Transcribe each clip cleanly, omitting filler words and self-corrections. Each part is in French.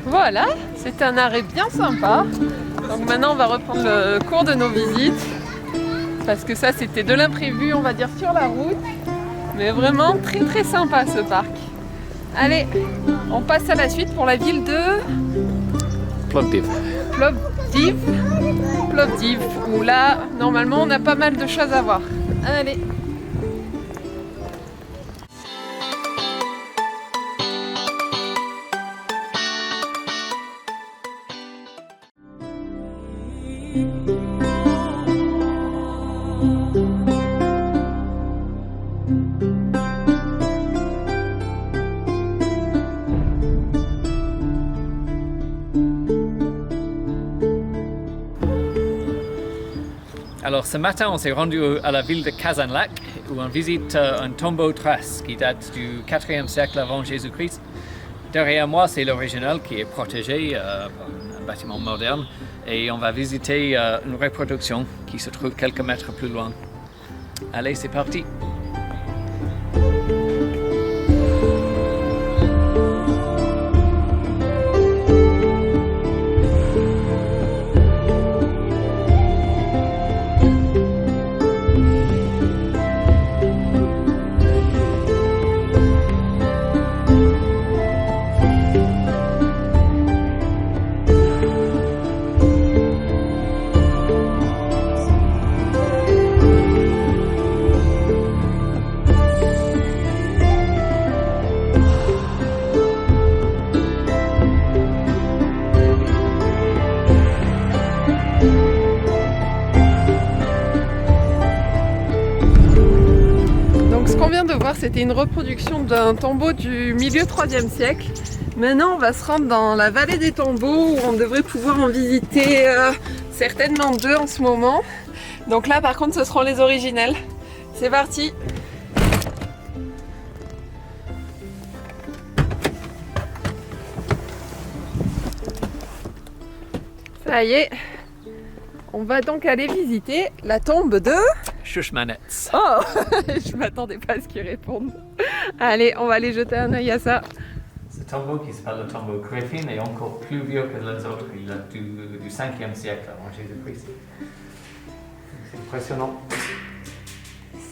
Voilà, c'était un arrêt bien sympa. Donc maintenant on va reprendre le cours de nos visites. Parce que ça c'était de l'imprévu, on va dire, sur la route. Mais vraiment très très sympa ce parc. Allez, on passe à la suite pour la ville de Plovdiv. Plovdiv, où là, normalement, on a pas mal de choses à voir. Allez. Alors ce matin, on s'est rendu à la ville de Kazanlak où on visite un tombeau thrace qui date du 4e siècle avant Jésus-Christ. Derrière moi, c'est l'original qui est protégé par un bâtiment moderne et on va visiter une reproduction qui se trouve quelques mètres plus loin. Allez, c'est parti! Ce qu'on vient de voir, c'était une reproduction d'un tombeau du milieu 3e siècle. Maintenant, on va se rendre dans la vallée des tombeaux où on devrait pouvoir en visiter certainement 2 en ce moment. Donc là, par contre, ce seront les originels. C'est parti! Ça y est, on va donc aller visiter la tombe de... Shushmanets. Oh, je m'attendais pas à ce qu'ils répondent. Allez, on va aller jeter un œil à ça. Ce tombeau qui s'appelle le tombeau Griffin est encore plus vieux que les autres. Il date du 5e siècle avant Jésus-Christ. C'est impressionnant.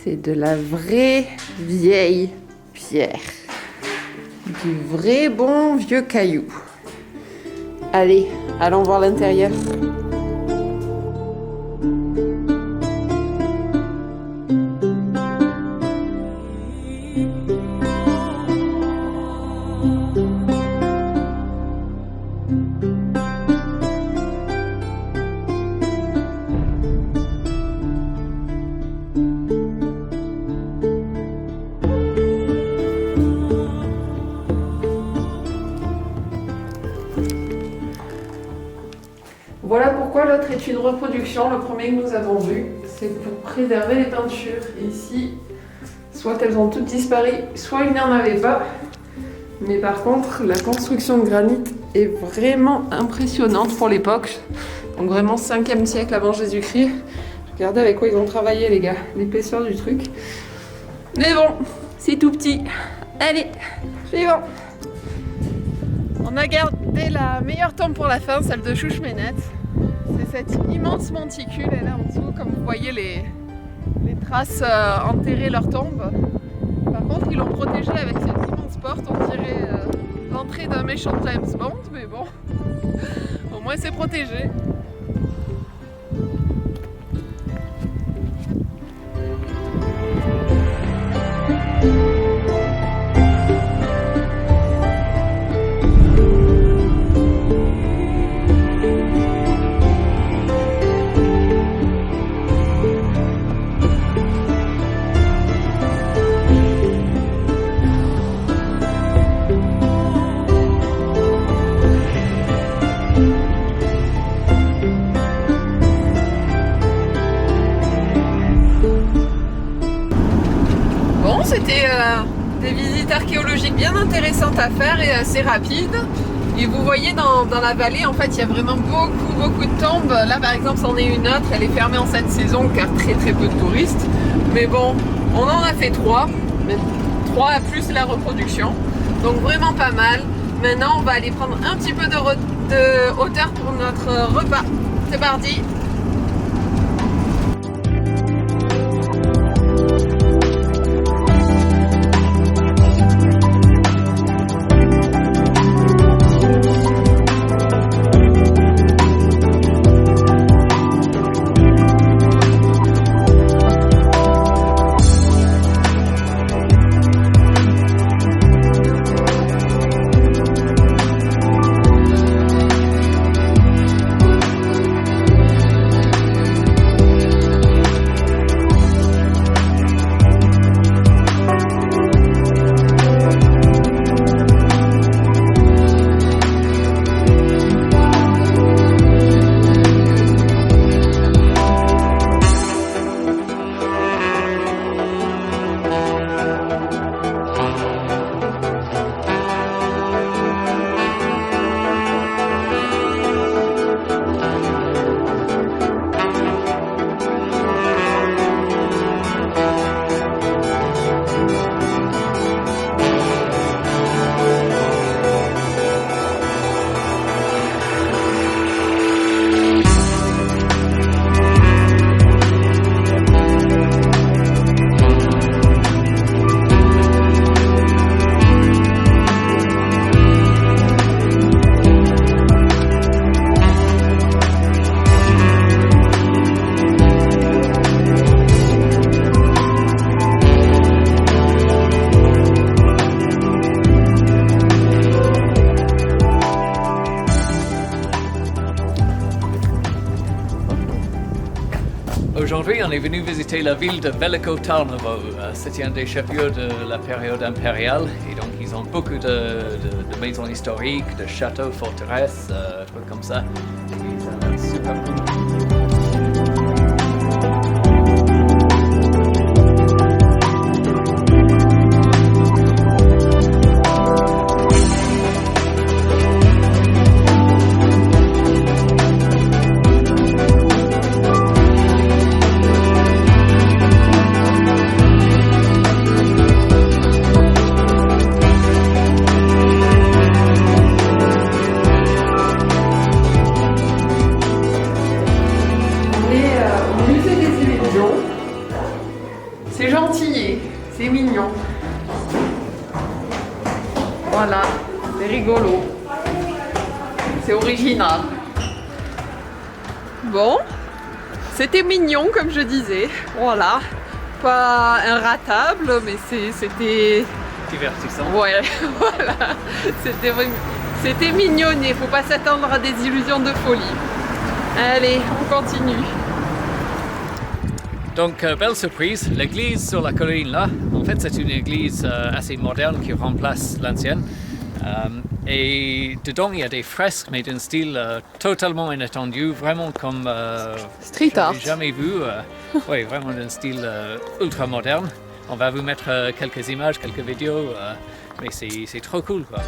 C'est de la vraie vieille pierre. Du vrai bon vieux caillou. Allez, allons voir l'intérieur. Voilà pourquoi l'autre est une reproduction. Le premier que nous avons vu, c'est pour préserver les peintures. Et ici, soit elles ont toutes disparu, soit il n'y en avait pas. Mais par contre, la construction de granit est vraiment impressionnante pour l'époque. Donc vraiment 5e siècle avant Jésus-Christ. Regardez avec quoi ils ont travaillé les gars, l'épaisseur du truc. Mais bon, c'est tout petit. Allez, suivant. On a gardé la meilleure tombe pour la fin, celle de Shushmanets. C'est cette immense monticule, et là en dessous, comme vous voyez les traces enterrer leur tombe. Par contre, ils l'ont protégée avec cette immense porte, on dirait l'entrée d'un méchant James Bond, mais bon, au moins c'est protégé. C'était des visites archéologiques bien intéressantes à faire et assez rapides. Et vous voyez dans la vallée, en fait, il y a vraiment beaucoup de tombes. Là, par exemple, c'en est une autre. Elle est fermée en cette saison car très peu de touristes. Mais bon, on en a fait 3. Mais 3 plus la reproduction. Donc vraiment pas mal. Maintenant, on va aller prendre un petit peu de hauteur pour notre repas. C'est parti! Aujourd'hui, on est venu visiter la ville de Veliko Tarnovo. C'était un des chefs-lieux de la période impériale et donc ils ont beaucoup de maisons historiques, de châteaux, forteresses, trucs comme ça. Et ça a l'air super cool. C'est gentil, c'est mignon. Voilà, c'est rigolo. C'est original. Bon, c'était mignon comme je disais. Voilà, pas inratable, mais c'était... divertissant. Ouais, voilà, c'était mignonné. Faut pas s'attendre à des illusions de folie. Allez, on continue. Donc, belle surprise, l'église sur la colline là, en fait c'est une église assez moderne qui remplace l'ancienne. Et dedans il y a des fresques mais d'un style totalement inattendu, vraiment comme street art. J'ai jamais vu, oui, vraiment d'un style ultra moderne. On va vous mettre quelques images, quelques vidéos, mais c'est trop cool quoi.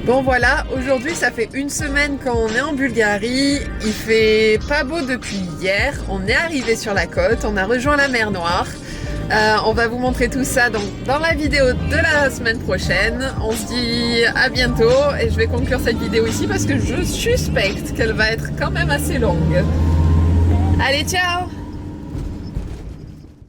Bon voilà, aujourd'hui ça fait une semaine qu'on est en Bulgarie, il fait pas beau depuis hier, on est arrivé sur la côte, on a rejoint la mer Noire. On va vous montrer tout ça donc dans la vidéo de la semaine prochaine. On se dit à bientôt et je vais conclure cette vidéo ici parce que je suspecte qu'elle va être quand même assez longue. Allez, ciao!